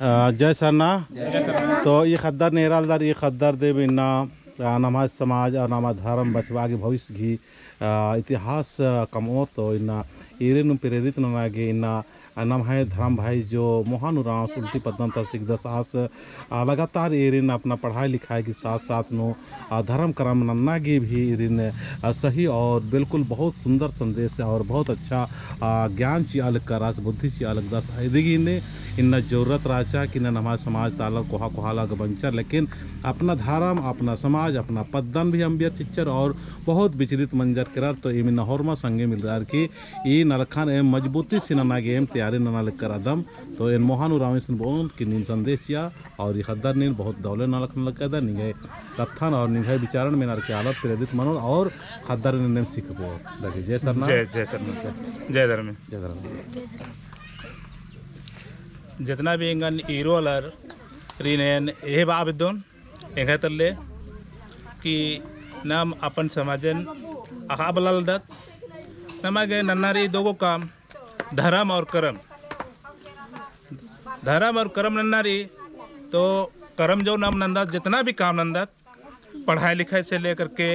जय सरना। तो ये खद्दर नेरालदार ये खद्दर देव इन्ना नमाज समाज और नमाज धर्म बचवा के भविष्य की इतिहास कमो तो इन्ना इरेनु प्रेरित नगे इन्ना नम है धर्म भाई जो मोहानुराव उल्टी पद्मता सिख दस आस लगातार इरिन अपना पढ़ाई लिखाई के साथ साथ नो धर्म कर्म नन्ना की भी इरिन सही और बिल्कुल बहुत सुंदर संदेश और बहुत अच्छा ज्ञान ची अलग का राज बुद्धि ची अलग दस ऐदिगी ने इन जरूरत राचा कि न हमारे समाज ताला कोहा कोहाला बंचर लेकिन अपना धर्म अपना समाज अपना पद्दन भी अम्बियर चिच्चर और बहुत विचलित मंजर कर तो इम नहरमा संगे मिल रहा कि ये नलखान एम मजबूती से नना गेम तैयारी नना कर अदम तो इन मोहानुराव बोन कि नीन संदेश या और ये खद्दर नीन बहुत दौले नलखन लगा निगे कथन और निगे विचारण में नर के आलत प्रेरित मनो और खद्दर ने सीख पो देखिए जय सरना जय सरना सर जय धर्म जय धर्म जितना भी इंगन ईरोलर रीनेन ये बाबिदोन एंगे तल्ले कि नाम अपन समाजन अकाबलाल दत नमागे नन्नारी दोगो काम धर्म और कर्म नन्नारी तो कर्म जो नाम नंदत जितना भी काम नंदत पढ़ाई लिखाई से लेकर के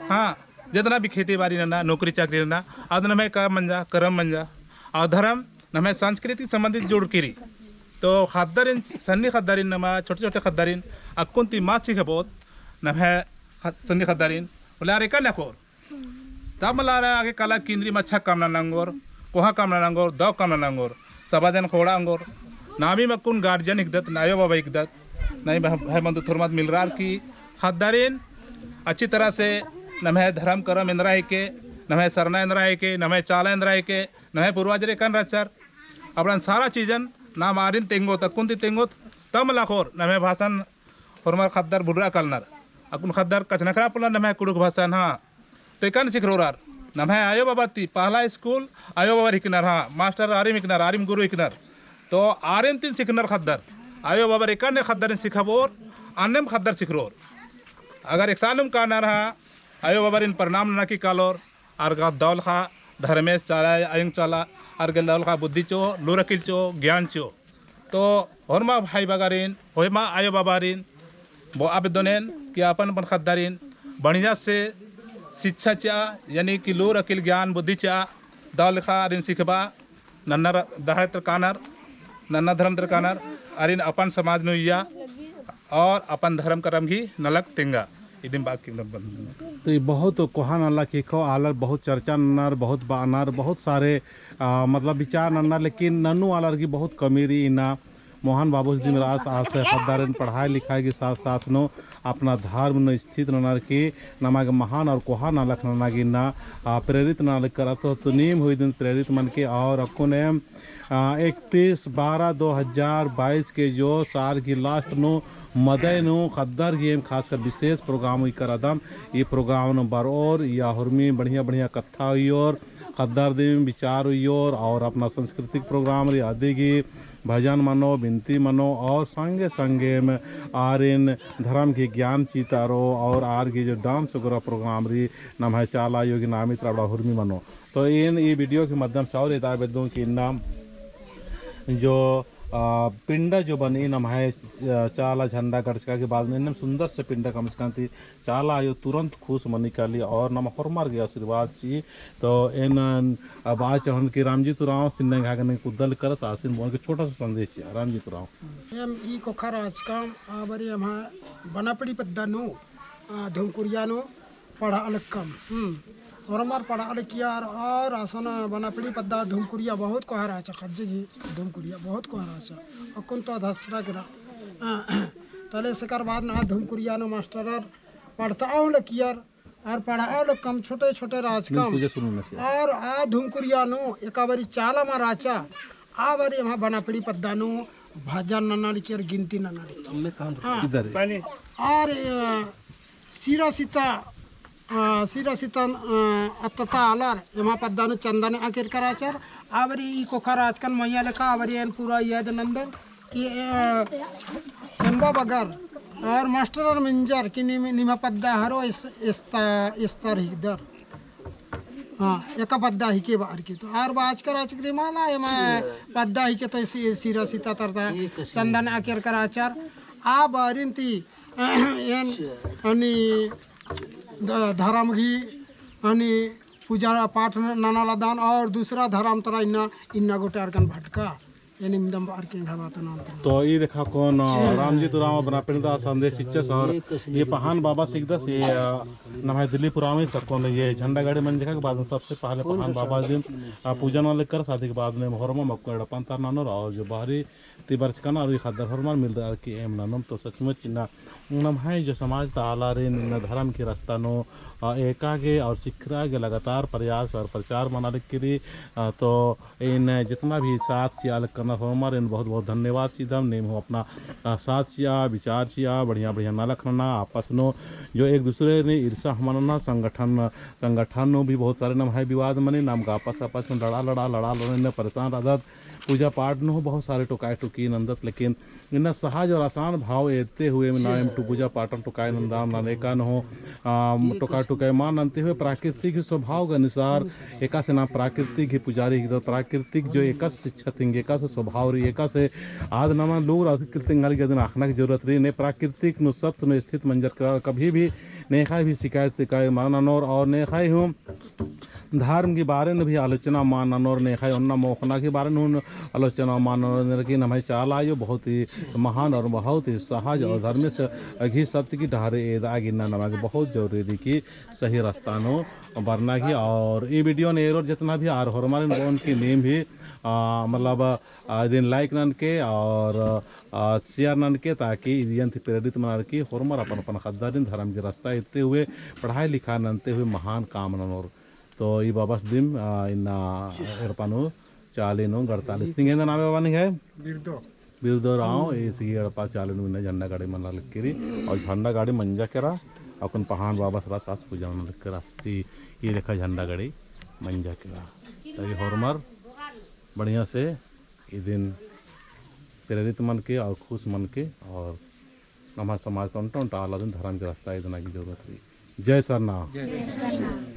हाँ जितना भी खेती बाड़ी नंदा नौकरी चाकरी नंदा अब नमे काम मंजा कर्म मंजा और धर्म नमे सांस्कृतिक संबंधित जोड़ किरी तो खद्दरिन सन्नी खद्दरिन नमा छोटे छोटे खद्दरिन अक्कुंती माँ सीखबोत नमे सन्नी खद्दरिन बोले अरे का नखोर तब मला आगे कला केंद्रीय में अच्छा काम नंगोर कोहा काम नंगोर दव काम नंगोर सबाजन खोड़ा अंगोर नामी मक्कुन गार्जियन हिकदत नायो बाबा हिकदत नहीं भाई मंदु थुरमत मिल रहा कि खद्दरिन अच्छी तरह से नमे धर्म करम इंद्रा के नमे सरना इंद्रा के नमे चाला इंद्रा के नमे पूर्वाजरे कन रचर अपना सारा चीजन ना मारिन तेंगो तकुंती तेंगो तम लाखोर नमे भाषण फॉर्मर खद्दर बुडरा कलनर अकुन खद्दर कचनखरा पुला नमे कुडुक भाषण हाँ तो कन सिखरोरार नमे आयो बाबा ती पहला स्कूल आयो बाबा हिकनर हाँ मास्टर आरिम हिकनर आरिम गुरु हिकनर तो आरिन तीन सिखनर खद्दर आयो बाबा एकन खद्दर सिखबोर अन्यम खद्दर सिखरोर अगर एक सालम का न रहा आयो बाबा इन प्रणाम न की कालोर आर दौल खा धर्मेश चाला आयंग चाला आर दौल खा बुद्धि चो लूरकिल चो ज्ञान चो तो होरमा भाई बगारिन होमा आयो बाबारिन वो आवेदनेन कि अपन अपन खद्दारिन बढ़िया से शिक्षा चा यानी कि लूर अकिल ज्ञान बुद्धि चा दौल खा अरिन सिखबा नन्नर दहाड़ कानर नन्ना धर्म कानर अरिन अपन समाज नुया और अपन धर्म करम ही नलक टेंगा इदिन बात की तो ये बहुत कोहा नल्ला की खो आलर बहुत चर्चा नन्नर बहुत बानर बहुत सारे मतलब विचार नन्नर लेकिन नन्नू आलर की बहुत कमीरी इना मोहन बाबू जी मेरा आस खद्दारन पढ़ाई लिखाई के साथ साथ नो अपना धर्म न स्थित ननर की नमाग महान और कोहा न लख नगी ना प्रेरित न कर तो नीम हुई दिन प्रेरित मन के और अकुन 31/12/2022 के जो साल की लास्ट नो मदय नो खद्दर गेम खासकर विशेष प्रोग्राम हुई कर अदम ये प्रोग्राम नंबर और या हुर्मी बढ़िया बढ़िया कथा हुई और खद्दर देव विचार हुई और अपना सांस्कृतिक प्रोग्राम रही आदि की भजन मनो बिनती मनो और संगे संगे में आर इन धर्म के ज्ञान चीतारो और आर की जो डांस वगैरह प्रोग्राम रही नम है चाला योगी नामित रावड़ा हुर्मी मनो तो इन ये वीडियो के माध्यम से और हिदायत की नाम जो पिंडा जो बनी नम है चाला झंडा गड़चका के बाद में एकदम सुंदर से पिंडा कम से कम चाला आयो तुरंत खुश मनी कर लिया और नम हरमार गया आशीर्वाद चाहिए तो इन बात चहन की रामजी तुराव सिन्ने घागने कुदल कर आसिन बोल के छोटा सा संदेश चाहिए रामजी तुराव एम ई कोखा राजकाम बरी हम बनापड़ी पद्दानो धुमकुरियानो पढ़ा अलग कम और हमार पढ़ा अलग किया और आसन बनापड़ी पद्दा धुमकुरिया बहुत कोहा राचा खज्जी धुमकुरिया बहुत कोहा राचा और कौन तो धसरा गिरा तले सकर बाद ना धुमकुरिया नो मास्टर पढ़ता और कियार और पढ़ा और कम छोटे छोटे राजकम और आ धुमकुरिया नो एक बारी चाला मा राचा आ बारी वहाँ बनापड़ी पद्दा नो भजन नन्ना लिखियर गिनती नन्ना लिखियर और सीरा सीता अत्ता आलर एमा पद्दानु चंदन आकिर कराचर आवरी ई कोखर आजकल मैया लेखा आवरी एन पूरा याद नंदर कि एम्बा बगर और मास्टर और मंजर कि निमा पद्दा हरो इस्तर हिदर हाँ एक पद्दा ही के बाहर की तो आर बाज कर आचक्री माला है मैं पद्दा ही के तो सिरा सीता तरता चंदन आकेर कर आचार आ बारिन ती एन अनि धर्म घी अनि पूजा पाठ नानाला दान और दूसरा धर्म तरा इन्ना गोटे अरकन भटका यानी मिदम बार के घावात नाम तो ये देखा कौन राम जी तो राम अपना पिंडा संदेश शिक्षक और ये पहान बाबा सिकदस ये नमाय दिल्ली पुराने सकौन ये झंडा गाड़ी मन जगह के बाद में सबसे पहले पहान बाबा दिन पूजन वाले कर शादी के बाद में मोहर्रमा मक्का पंतर नानोर और जो बाहरी तिबर्स का ना और ये खदर हरमान मिल रहा है कि एम नानम तो सचमुच ना नम है जो समाज ताला रे न धर्म के रास्ता नो एकागे और शिखरा के लगातार प्रयास और प्रचार मना लिखी तो इन जितना भी साथ सियाल करना हमारे इन बहुत बहुत धन्यवाद सीधम नेम हो अपना साथ सिया विचार सिया बढ़िया बढ़िया ना रखना आपस नो जो एक दूसरे ने ईर्षा हमारा संगठन नो भी बहुत सारे नम है विवाद मने नाम का आपस में लड़ा परेशान आदत पूजा पाठ न हो बहुत सारे टोकाए टुकी नंदत लेकिन इन सहज और आसान भाव एते हुए नाम टू पूजा पाठन टोकाए नंदाम नानेका न हो टोका टुकाए मान अंते हुए प्राकृतिक स्वभाव के अनुसार एका से नाम प्राकृतिक ही पुजारी की प्राकृतिक जो एका से शिक्षा थिंगे एका से स्वभाव रही एका से आद नामा लोग कृतिंगाली के दिन आखना की जरूरत रही ने प्राकृतिक नु सत्य नु स्थित मंजर कर कभी भी नेखा भी शिकायत का माननोर और नेखा हूँ धर्म के बारे में भी आलोचना माननोर नेखा उन्ना मोखना के बारे में आलोचना माननोर की नमाई चाल आयो बहुत ही महान और बहुत ही सहज और धर्म से अघी सत्य की ढारे एदा गिनना नमा के बहुत जरूरी की सही रास्ता नो बरना की और ये वीडियो ने और जितना भी आर हमारे उनकी नेम भी मतलब दिन लाइक नन के और शेयर नन के ताकि इदियन थी प्रेरित मना की हरमर अपन अपन खद्दारिन धर्म के रास्ता इतने हुए पढ़ाई लिखा ननते हुए महान काम ननोर तो ये बाबा दिन इन्ना एरपानो चालीनो 48 तिंगे नाम बाबा है बिरदो राव इसी एड़पा चालीनो इन्ना झंडा गाड़ी मना लिख करी और झंडा गाड़ी मंजा करा अपन पहान बाबा सरा सास पूजा मन लिख कर आस्ती ये देखा झंडा गाड़ी मंजा करा तो ये हरमर बढ़िया से ये दिन प्रेरित मन के और खुश मन के और हमारे समाज तो आला दिन धर्म के रास्ता इतना की जरूरत रही जय सरनाम।